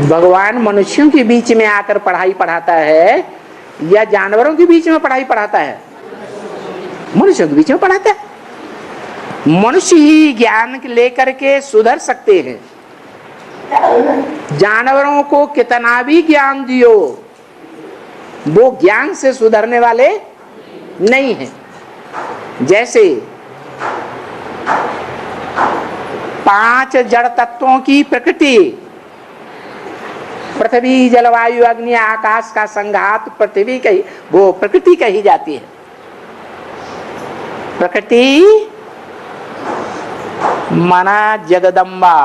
भगवान मनुष्यों के बीच में आकर पढ़ाई पढ़ाता है या जानवरों के बीच में पढ़ाई पढ़ाता है? मनुष्यों के बीच में पढ़ाता है। मनुष्य ही ज्ञान लेकर के सुधर सकते हैं। जानवरों को कितना भी ज्ञान दियो, वो ज्ञान से सुधरने वाले नहीं हैं। जैसे 5 जड़ तत्वों की प्रकृति, पृथ्वी जलवायु अग्नि आकाश का संघात पृथ्वी कही, वो प्रकृति कही जाती है। प्रकृति माना जगदम्बा।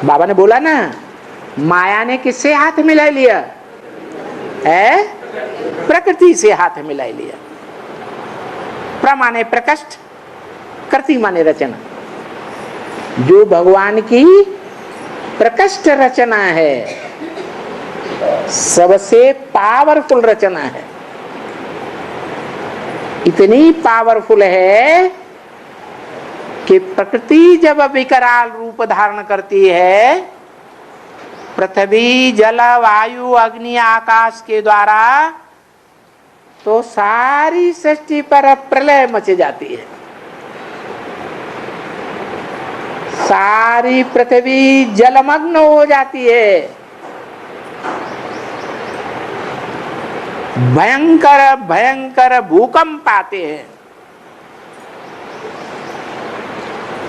बाबा ने बोला ना, माया ने किससे हाथ मिला लिया है? प्रकृति से हाथ मिला लिया। प्र माने प्रकृष्ट, कृति माने रचना। जो भगवान की प्रकृष्ट रचना है, सबसे पावरफुल रचना है। इतनी पावरफुल है कि प्रकृति जब विकराल रूप धारण करती है, पृथ्वी जल वायु अग्नि आकाश के द्वारा, तो सारी सृष्टि पर प्रलय मच जाती है। सारी पृथ्वी जलमग्न हो जाती है। भयंकर भयंकर भूकंप आते हैं।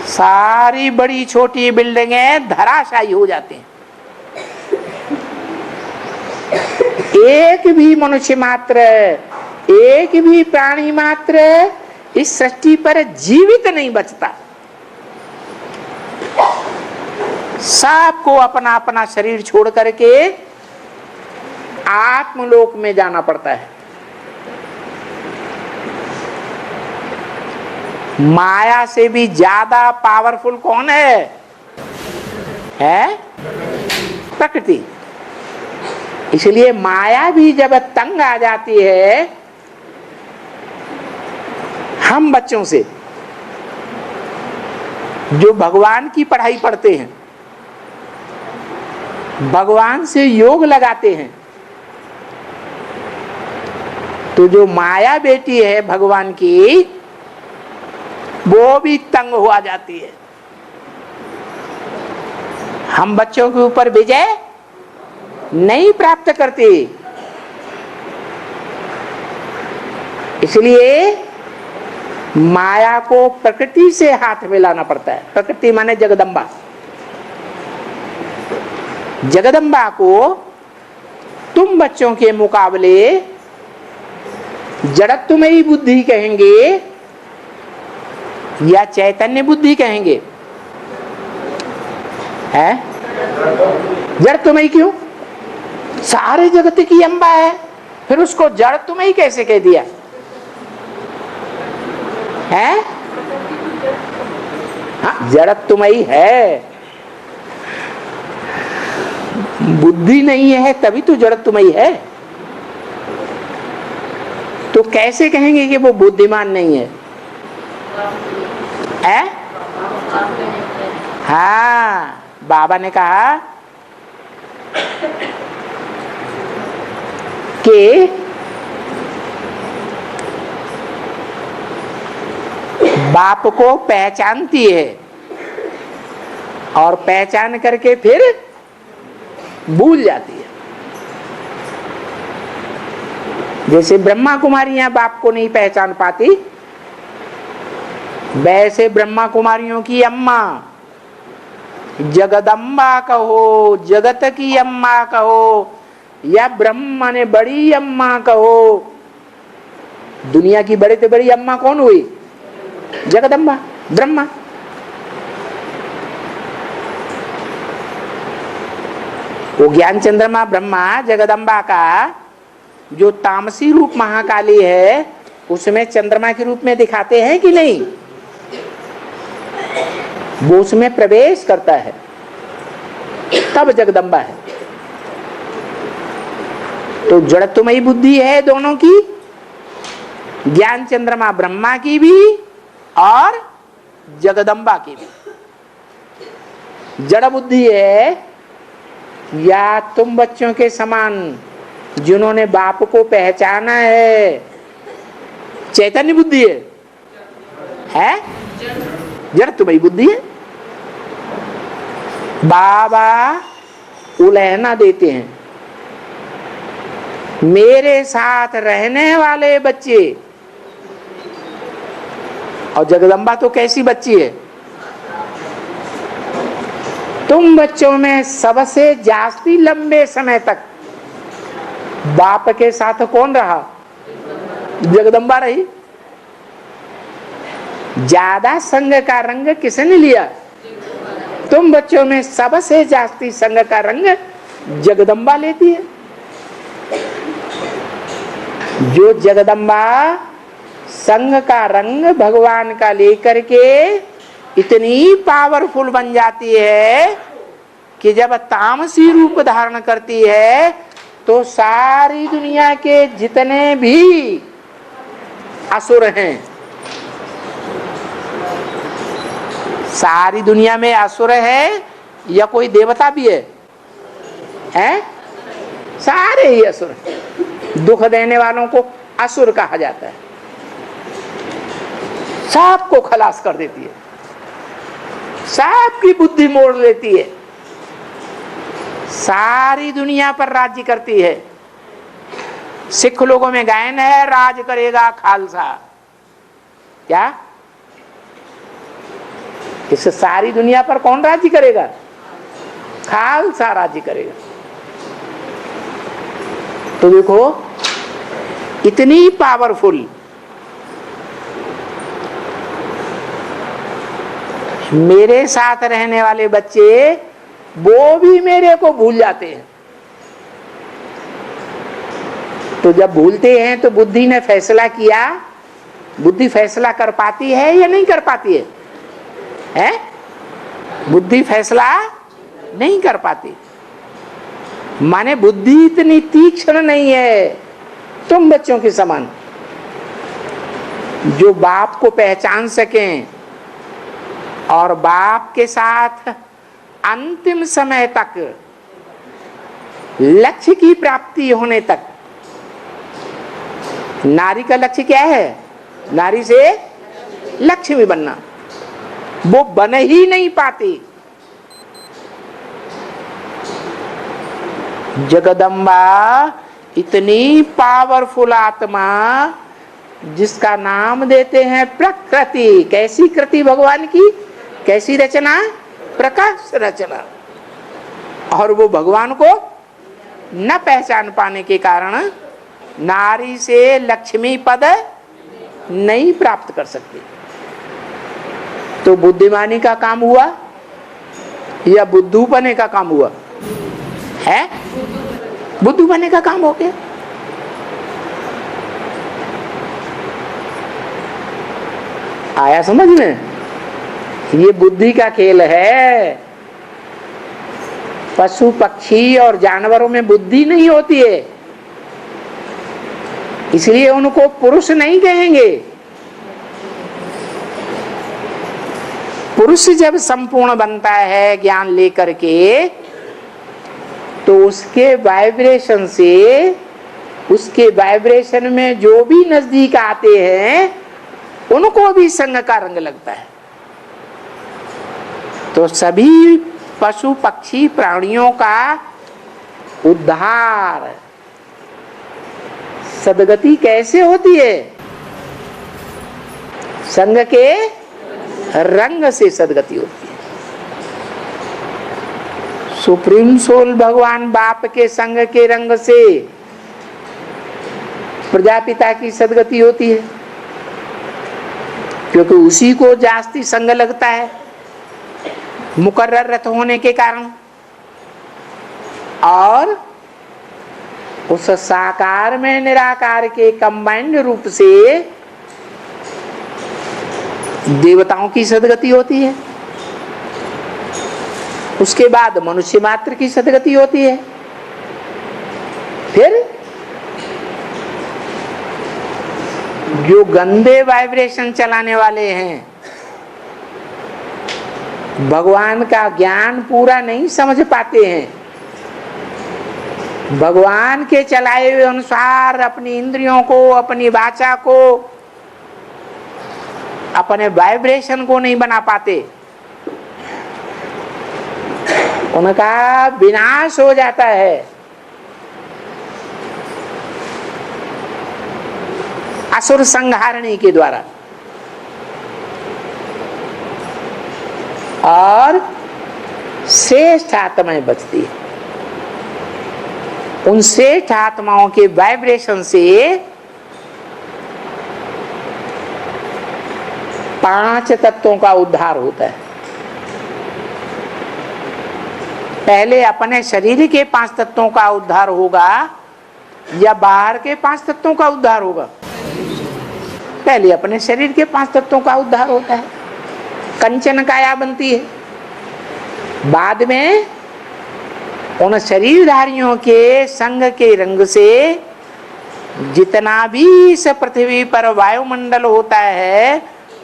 सारी बड़ी छोटी बिल्डिंगें धराशायी हो जाती हैं। एक भी मनुष्य मात्र, एक भी प्राणी मात्र इस सृष्टि पर जीवित नहीं बचता। सबको अपना अपना शरीर छोड़ करके आत्मलोक में जाना पड़ता है। माया से भी ज्यादा पावरफुल कौन है? प्रकृति। इसलिए माया भी जब तंग आ जाती है हम बच्चों से, जो भगवान की पढ़ाई पढ़ते हैं, भगवान से योग लगाते हैं, तो जो माया बेटी है भगवान की, वो भी तंग हुआ जाती है। हम बच्चों के ऊपर विजय नहीं प्राप्त करते। इसलिए माया को प्रकृति से हाथ मिलाना पड़ता है। प्रकृति माने जगदम्बा। जगदम्बा को तुम बच्चों के मुकाबले जड़त्वमयी बुद्धि कहेंगे या चैतन्य बुद्धि कहेंगे? है जड़त्वमयी क्यों? सारे जगत की अम्बा है, फिर उसको जड़त्वमयी कैसे कह दिया है? हाँ, जड़त्वमयी है, बुद्धि नहीं है तभी तो जड़त्वमयी है। तो कैसे कहेंगे कि वो बुद्धिमान नहीं है? हाँ, बाबा ने कहा कि बाप को पहचानती है और पहचान करके फिर भूल जाती है। जैसे ब्रह्मा कुमारियां बाप को नहीं पहचान पाती, वैसे ब्रह्मा कुमारियों की अम्मा, जगदम्बा कहो, जगत की अम्मा कहो, या ब्रह्मा ने बड़ी अम्मा कहो, दुनिया की बड़े से बड़ी अम्मा कौन हुई? जगदम्बा, ब्रह्मा। वो ज्ञान चंद्रमा ब्रह्मा जगदम्बा का जो तामसी रूप महाकाली है, उसमें चंद्रमा के रूप में दिखाते हैं कि नहीं? वो उसमें प्रवेश करता है तब जगदम्बा है। तो जड़त्वमयी बुद्धि है दोनों की, ज्ञान चंद्रमा ब्रह्मा की भी और जगदम्बा की भी। जड़ बुद्धि है या तुम बच्चों के समान जिन्होंने बाप को पहचाना है, चैतन्य बुद्धि है? जड़ तुम्हारी बुद्धि है। बाबा उलहना देते हैं, मेरे साथ रहने वाले बच्चे। और जगदम्बा तो कैसी बच्ची है? तुम बच्चों में सबसे जास्ती लंबे समय तक बाप के साथ कौन रहा? जगदम्बा रही। ज्यादा संग का रंग किसने लिया? तुम बच्चों में सबसे जास्ती संग का रंग जगदम्बा लेती है। जो जगदम्बा संग का रंग भगवान का लेकर के इतनी पावरफुल बन जाती है कि जब तामसी रूप धारण करती है तो सारी दुनिया के जितने भी असुर हैं, सारी दुनिया में असुर है या कोई देवता भी है? सारे ही असुर हैं। दुख देने वालों को असुर कहा जाता है। सबको खलास कर देती है, सबकी बुद्धि मोड़ लेती है, सारी दुनिया पर राज्य करती है। सिख लोगों में गायन है, राज करेगा खालसा। क्या इस सारी दुनिया पर कौन राज्य करेगा? खालसा राज्य करेगा। तो देखो इतनी पावरफुल। मेरे साथ रहने वाले बच्चे वो भी मेरे को भूल जाते हैं। तो जब भूलते हैं तो बुद्धि ने फैसला किया। बुद्धि फैसला कर पाती है या नहीं कर पाती है? बुद्धि फैसला नहीं कर पाती। माने बुद्धि इतनी तीक्ष्ण नहीं है तुम बच्चों के समान, जो बाप को पहचान सकें और बाप के साथ अंतिम समय तक, लक्ष्य की प्राप्ति होने तक। नारी का लक्ष्य क्या है? नारी से लक्ष्मी बनना। वो बन ही नहीं पाती। जगदम्बा इतनी पावरफुल आत्मा जिसका नाम देते हैं प्रकृति। कैसी कृति भगवान की? कैसी रचना? प्रकाश रचना। और वो भगवान को न पहचान पाने के कारण नारी से लक्ष्मी पद नहीं प्राप्त कर सकती। तो बुद्धिमानी का काम हुआ या बुद्धू बने का काम हुआ? है बुद्धू बने का काम हो गया। आया समझ में? ये बुद्धि का खेल है। पशु पक्षी और जानवरों में बुद्धि नहीं होती है, इसलिए उनको पुरुष नहीं कहेंगे। पुरुष जब संपूर्ण बनता है ज्ञान लेकर के, तो उसके वाइब्रेशन से, उसके वाइब्रेशन में जो भी नजदीक आते हैं उनको भी संग का रंग लगता है। तो सभी पशु पक्षी प्राणियों का उद्धार, सदगति कैसे होती है? संग के रंग से सदगति होती है। सुप्रीम सोल भगवान बाप के संग के रंग से प्रजापिता की सदगति होती है, क्योंकि उसी को जास्ती संग लगता है मुकर्रर रत होने के कारण। और उस साकार में निराकार के कंबाइंड रूप से देवताओं की सदगति होती है। उसके बाद मनुष्य मात्र की सदगति होती है। फिर जो गंदे वाइब्रेशन चलाने वाले हैं, भगवान का ज्ञान पूरा नहीं समझ पाते हैं, भगवान के चलाए हुए अनुसार अपनी इंद्रियों को, अपनी वाचा को, अपने वाइब्रेशन को नहीं बना पाते, उनका विनाश हो जाता है। असुर संहारणी के द्वारा। और श्रेष्ठ आत्माएं बचती है। उन श्रेष्ठ आत्माओं के वाइब्रेशन से 5 तत्वों का उद्धार होता है। पहले अपने शरीर के 5 तत्वों का उद्धार होगा या बाहर के 5 तत्वों का उद्धार होगा? पहले अपने शरीर के 5 तत्वों का उद्धार होता है, कंचन काया बनती है। बाद में उन शरीरधारियों के संग के रंग से जितना भी इस पृथ्वी पर वायुमंडल होता है,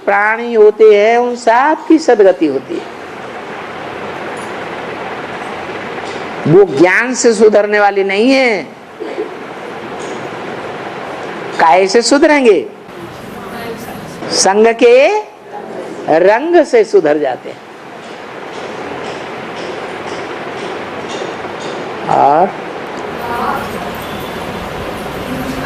प्राणी होते हैं, उन सब की सदगति होती है। वो ज्ञान से सुधरने वाली नहीं है। काहे से सुधरेंगे? संग के रंग से सुधर जाते हैं। और